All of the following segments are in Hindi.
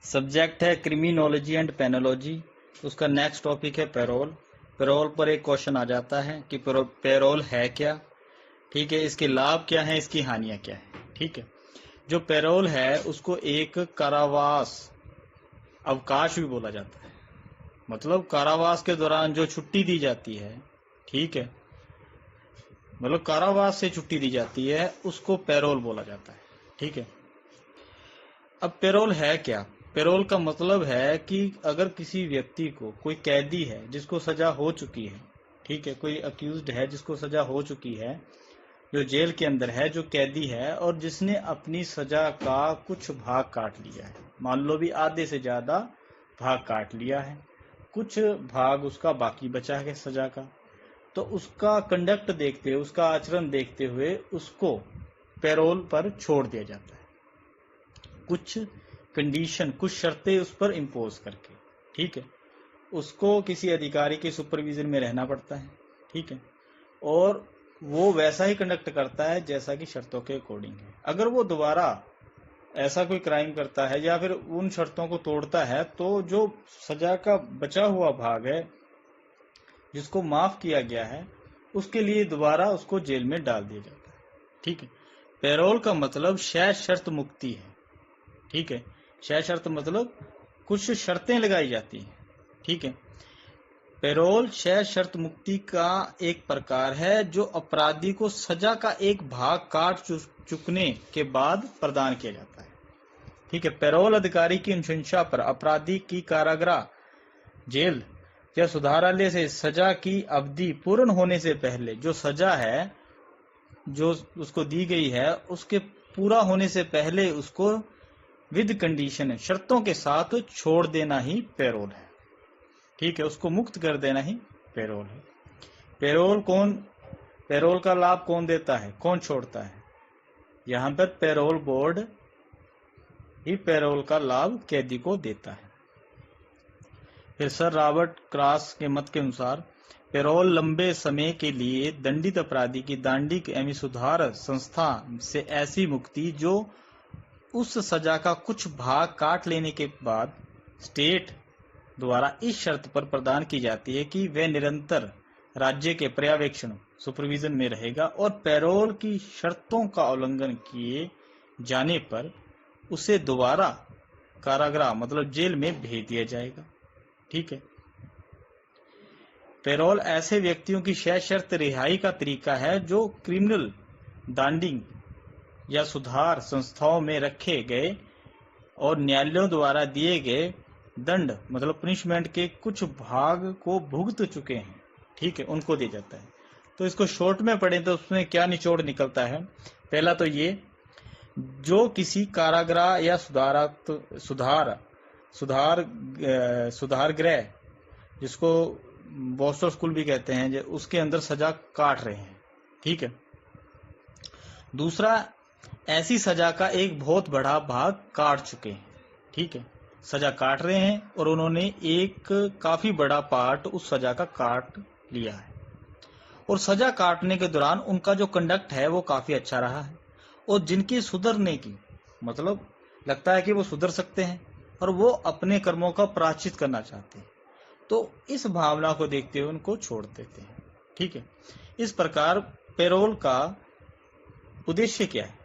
सब्जेक्ट है क्रिमिनोलॉजी एंड पेनोलॉजी। उसका नेक्स्ट टॉपिक है पेरोल। पेरोल पर एक क्वेश्चन आ जाता है कि पेरोल है क्या, ठीक है, इसके लाभ क्या हैं, इसकी हानियां क्या है। ठीक है, जो पेरोल है उसको एक कारावास अवकाश भी बोला जाता है। मतलब कारावास के दौरान जो छुट्टी दी जाती है, ठीक है, मतलब कारावास से छुट्टी दी जाती है, उसको पेरोल बोला जाता है। ठीक है, अब पेरोल है क्या। पेरोल का मतलब है कि अगर किसी व्यक्ति को, कोई कैदी है जिसको सजा हो चुकी है, ठीक है, कोई अक्यूज्ड है जिसको सजा हो चुकी है, जो जेल के अंदर है, जो कैदी है, और जिसने अपनी सजा का कुछ भाग काट लिया है, मान लो भी आधे से ज्यादा भाग काट लिया है, कुछ भाग उसका बाकी बचा है सजा का, तो उसका कंडक्ट देखते हुए, उसका आचरण देखते हुए उसको पेरोल पर छोड़ दिया जाता है, कुछ कंडीशन, कुछ शर्तें उस पर इम्पोज करके। ठीक है, उसको किसी अधिकारी के सुपरविजन में रहना पड़ता है। ठीक है, और वो वैसा ही कंडक्ट करता है जैसा कि शर्तों के अकॉर्डिंग है। अगर वो दोबारा ऐसा कोई क्राइम करता है या फिर उन शर्तों को तोड़ता है, तो जो सजा का बचा हुआ भाग है जिसको माफ किया गया है, उसके लिए दोबारा उसको जेल में डाल दिया जाता है। ठीक है, पेरोल का मतलब शय शर्त मुक्ति है। ठीक है, शय शर्त मतलब कुछ शर्तें लगाई जाती हैं। ठीक है, पेरोल शय शर्त मुक्ति का एक प्रकार है जो अपराधी को सजा का एक भाग काट चुकने के बाद प्रदान किया जाता है। ठीक है, पेरोल अधिकारी की अनुशंसा पर अपराधी की कारागृह, जेल या सुधारालय से सजा की अवधि पूर्ण होने से पहले जो सजा है जो उसको दी गई है, उसके पूरा होने से पहले उसको विद कंडीशन, शर्तों के साथ छोड़ देना ही पेरोल है। ठीक है, उसको मुक्त कर देना ही पेरोल है। पेरोल का लाभ कौन देता है, कौन छोड़ता है? यहां पर पेरोल बोर्ड ही पेरोल का लाभ कैदी को देता है। फिर सर रॉबर्ट क्रॉस के मत के अनुसार पेरोल लंबे समय के लिए दंडित अपराधी की दांडिक एवं सुधार संस्था से ऐसी मुक्ति जो उस सजा का कुछ भाग काट लेने के बाद स्टेट द्वारा इस शर्त पर प्रदान की जाती है कि वह निरंतर राज्य के पर्यवेक्षण, सुपरविजन में रहेगा और पेरोल की शर्तों का उल्लंघन किए जाने पर उसे दोबारा कारागृह मतलब जेल में भेज दिया जाएगा। ठीक है, पेरोल ऐसे व्यक्तियों की सशर्त रिहाई का तरीका है जो क्रिमिनल दांडिंग या सुधार संस्थाओं में रखे गए और न्यायालयों द्वारा दिए गए दंड मतलब पनिशमेंट के कुछ भाग को भुगत चुके हैं। ठीक है, उनको दिया जाता है। तो इसको शॉर्ट में पढ़ें तो उसमें क्या निचोड़ निकलता है। पहला तो ये, जो किसी कारागृह या सुधार गृह, जिसको बॉस्टर स्कूल भी कहते हैं, उसके अंदर सजा काट रहे हैं। ठीक है, दूसरा, ऐसी सजा का एक बहुत बड़ा भाग काट चुके हैं। ठीक है, सजा काट रहे हैं और उन्होंने एक काफी बड़ा पार्ट उस सजा का काट लिया है और सजा काटने के दौरान उनका जो कंडक्ट है वो काफी अच्छा रहा है और जिनकी सुधरने की मतलब लगता है कि वो सुधर सकते हैं और वो अपने कर्मों का प्रायश्चित करना चाहते हैं, तो इस भावना को देखते हुए उनको छोड़ देते हैं। ठीक है, इस प्रकार पेरोल का उद्देश्य क्या है?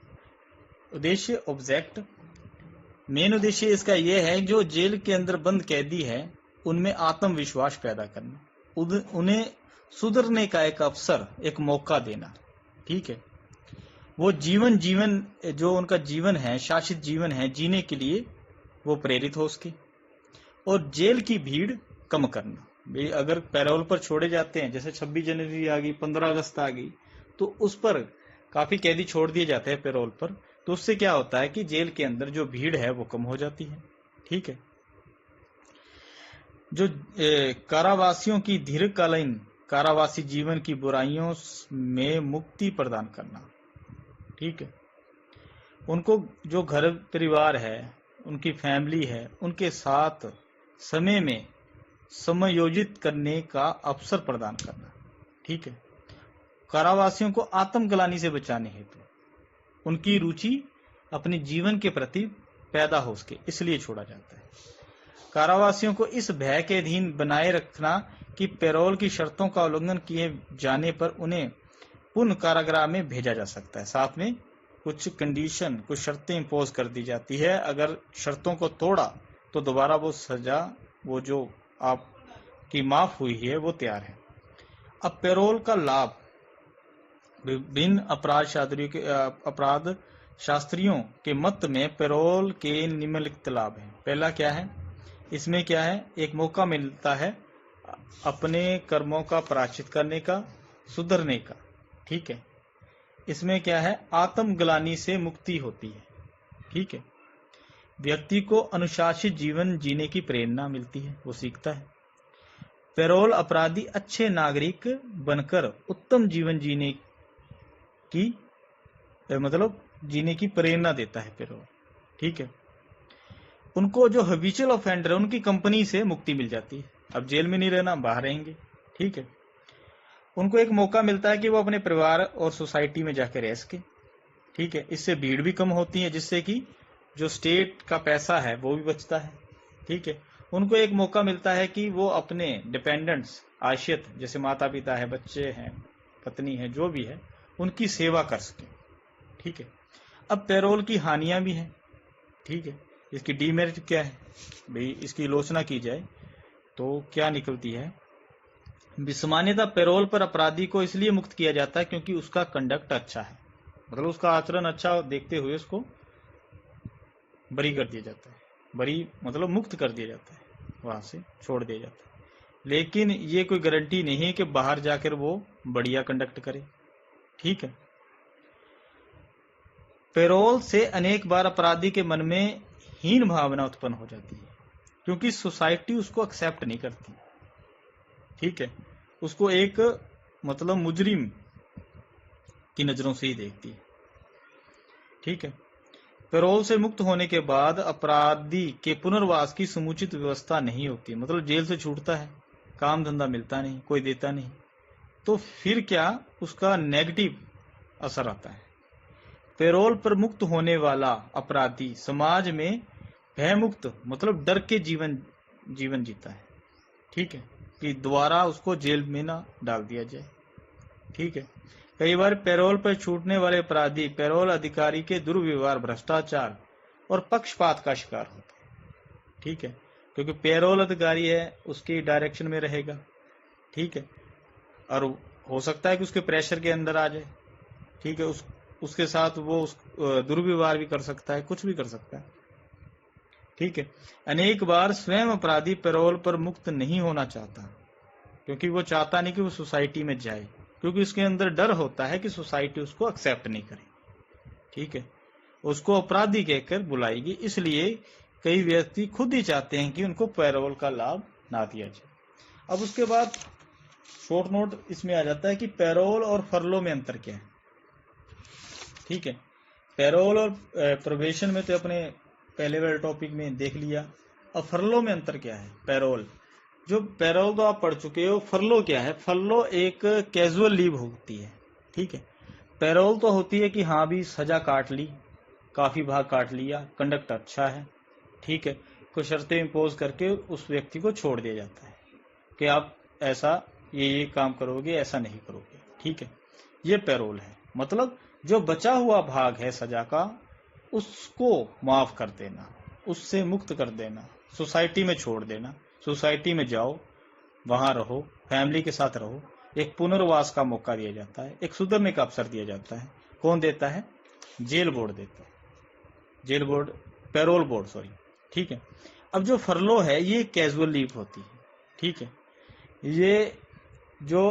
उद्देश्य, ऑब्जेक्ट, मेन उद्देश्य इसका यह है जो जेल के अंदर बंद कैदी है उनमें आत्मविश्वास पैदा करना, उन्हें सुधरने का एक अवसर, एक मौका देना। ठीक है, वो जीवन जो उनका जीवन है, शासित जीवन है, जीने के लिए वो प्रेरित हो सके और जेल की भीड़ कम करना। अगर पैरोल पर छोड़े जाते हैं, जैसे 26 जनवरी आ गई, 15 अगस्त आ गई, तो उस पर काफी कैदी छोड़ दिए जाते हैं पैरोल पर, तो उससे क्या होता है कि जेल के अंदर जो भीड़ है वो कम हो जाती है। ठीक है, जो कारावासियों की दीर्घकालीन कारावासी जीवन की बुराइयों में मुक्ति प्रदान करना। ठीक है, उनको जो घर परिवार है, उनकी फैमिली है, उनके साथ समय में समायोजित करने का अवसर प्रदान करना। ठीक है, कारावासियों को आत्मग्लानि से बचाने हेतु उनकी रुचि अपने जीवन के प्रति पैदा हो सके, इसलिए छोड़ा जाता है। कारावासियों को इस भय के अधीन बनाए रखना कि पैरोल की शर्तों का उल्लंघन किए जाने पर उन्हें पुनः कारागृह में भेजा जा सकता है। साथ में कुछ कंडीशन, कुछ शर्तें इम्पोज कर दी जाती है। अगर शर्तों को तोड़ा तो दोबारा वो सजा, वो जो आपकी माफ हुई है, वो तैयार है। अब पैरोल का लाभ विभिन्न अपराध शास्त्रियों के मत में पैरोल के निम्नलिखित लाभ हैं। पहला क्या है, इसमें क्या है, एक मौका मिलता है अपने कर्मों का प्रायश्चित करने का, सुधरने का। ठीक है। इसमें क्या है, आत्मग्लानि से मुक्ति होती है। ठीक है। व्यक्ति को अनुशासित जीवन जीने की प्रेरणा मिलती है, वो सीखता है। पैरोल अपराधी अच्छे नागरिक बनकर उत्तम जीवन जीने की जीने की प्रेरणा देता है पैरोल। ठीक है। उनको जो हैबिचुअल ऑफेंडर है, उनकी कंपनी से मुक्ति मिल जाती है। अब जेल में नहीं रहना, बाहर रहेंगे। ठीक है। उनको एक मौका मिलता है कि वो अपने परिवार और सोसाइटी में जाकर रह सके। ठीक है। इससे भीड़ भी कम होती है, जिससे कि जो स्टेट का पैसा है वो भी बचता है। ठीक है। उनको एक मौका मिलता है कि वो अपने डिपेंडेंट्स, आश्रित, जैसे माता पिता है, बच्चे हैं, पत्नी है, जो भी है, उनकी सेवा कर सके। ठीक है। अब पैरोल की हानियां भी हैं। ठीक है। इसकी डीमेरिट क्या है भाई, इसकी आलोचना की जाए तो क्या निकलती है। विसामान्यतः पैरोल पर अपराधी को इसलिए मुक्त किया जाता है क्योंकि उसका कंडक्ट अच्छा है, मतलब उसका आचरण अच्छा देखते हुए उसको बरी कर दिया जाता है। बरी मतलब मुक्त कर दिया जाता है, वहां से छोड़ दिया जाता है। लेकिन ये कोई गारंटी नहीं है कि बाहर जाकर वो बढ़िया कंडक्ट करे। ठीक है। पैरोल से अनेक बार अपराधी के मन में हीन भावना उत्पन्न हो जाती है, क्योंकि सोसाइटी उसको एक्सेप्ट नहीं करती। ठीक है। उसको एक मुजरिम की नजरों से ही देखती है। ठीक है। पैरोल से मुक्त होने के बाद अपराधी के पुनर्वास की समुचित व्यवस्था नहीं होती, मतलब जेल से छूटता है, काम धंधा मिलता नहीं, कोई देता नहीं, तो फिर क्या उसका नेगेटिव असर आता है। पैरोल पर मुक्त होने वाला अपराधी समाज में भय मुक्त, मतलब डर के जीवन जीता है। ठीक है। कि दोबारा उसको जेल में ना डाल दिया जाए। ठीक है। कई बार पैरोल पर छूटने वाले अपराधी पैरोल अधिकारी के दुर्व्यवहार, भ्रष्टाचार और पक्षपात का शिकार होते हैं। ठीक है। क्योंकि पैरोल अधिकारी है, उसकी डायरेक्शन में रहेगा। ठीक है। और हो सकता है कि उसके प्रेशर के अंदर आ जाए। ठीक है। उसके साथ वो दुर्व्यवहार भी कर सकता है, कुछ भी कर सकता है। ठीक है। अनेक बार स्वयं अपराधी पैरोल पर मुक्त नहीं होना चाहता, क्योंकि वो चाहता नहीं कि वो सोसाइटी में जाए, क्योंकि उसके अंदर डर होता है कि सोसाइटी उसको एक्सेप्ट नहीं करे। ठीक है। उसको अपराधी कहकर बुलाएगी, इसलिए कई व्यक्ति खुद ही चाहते हैं कि उनको पैरोल का लाभ ना दिया जाए। अब उसके बाद शॉर्ट नोट इसमें आ जाता है कि पैरोल और फरलो में अंतर क्या है। ठीक है। पैरोल और प्रोबेशन में तो अपने पहले वाले टॉपिक में देख लिया। अब फरलो में अंतर क्या है। पैरोल तो आप पढ़ चुके हो। फरलो क्या है। फरलो एक कैजुअल लीव होती है। ठीक है। पैरोल तो होती है कि हाँ भी सजा काट ली, काफी भाग काट लिया, कंडक्ट अच्छा है। ठीक है। कुछ शर्तें इम्पोज करके उस व्यक्ति को छोड़ दिया जाता है कि आप ऐसा ये काम करोगे, ऐसा नहीं करोगे। ठीक है। ये पैरोल है, मतलब जो बचा हुआ भाग है सजा का, उसको माफ कर देना, उससे मुक्त कर देना, सोसाइटी में छोड़ देना। सोसाइटी में जाओ, वहां रहो, फैमिली के साथ रहो, एक पुनर्वास का मौका दिया जाता है, एक सुधरने का अवसर दिया जाता है। कौन देता है? जेल बोर्ड देता है। Jail board, parole board, sorry. ठीक है। अब जो फरलो है ये कैजुअल लीव होती है। ठीक है। ये जो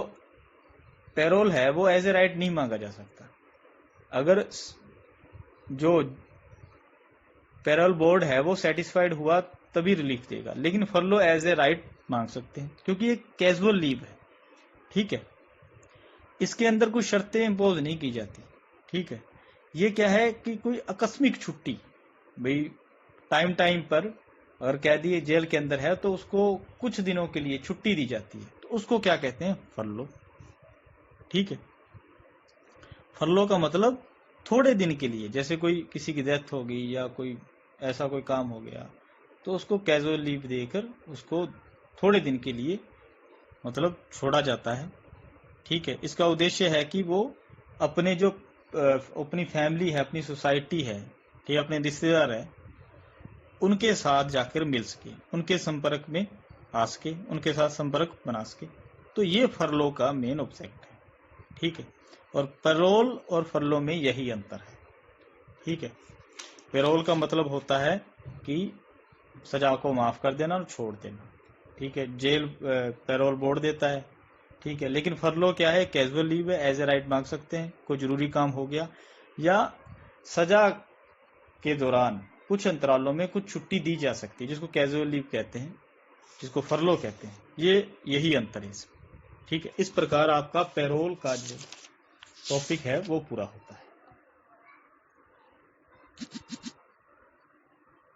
पैरोल है वो एज ए राइट नहीं मांगा जा सकता। अगर जो पैरोल बोर्ड है वो सेटिस्फाइड हुआ तभी रिलीफ देगा, लेकिन फरलो एज ए राइट मांग सकते हैं, क्योंकि ये कैजुअल लीव है। ठीक है। इसके अंदर कुछ शर्तें इम्पोज नहीं की जाती। ठीक है। ये क्या है कि कोई आकस्मिक छुट्टी, भाई टाइम पर अगर कैदी जेल के अंदर है तो उसको कुछ दिनों के लिए छुट्टी दी जाती है, तो उसको क्या कहते हैं? फरलो। ठीक है। फरलो का मतलब थोड़े दिन के लिए, जैसे कोई किसी की डेथ हो गई या कोई ऐसा कोई काम हो गया तो उसको कैजुअल लीव देकर उसको थोड़े दिन के लिए मतलब छोड़ा जाता है। ठीक है, इसका उद्देश्य है कि वो अपने जो अपनी फैमिली है, अपनी सोसाइटी है, ठीक है, अपने रिश्तेदार है, उनके साथ जाकर मिल सके, उनके संपर्क में आ सके, उनके साथ संपर्क बना सके। तो ये फरलो का मेन ऑब्जेक्ट है। ठीक है, और पैरोल और फरलो में यही अंतर है। ठीक है, पैरोल का मतलब होता है कि सजा को माफ कर देना और छोड़ देना। ठीक है, जेल पैरोल बोर्ड देता है। ठीक है, लेकिन फरलो क्या है, कैजुअल लीव है, एज ए राइट मांग सकते हैं, कोई जरूरी काम हो गया या सजा के दौरान कुछ अंतरालों में कुछ छुट्टी दी जा सकती है, जिसको कैजुअल लीव कहते हैं, जिसको फरलो कहते हैं। यही अंतर है इसमें। ठीक है, इस प्रकार आपका पैरोल का जो टॉपिक है वो पूरा होता है।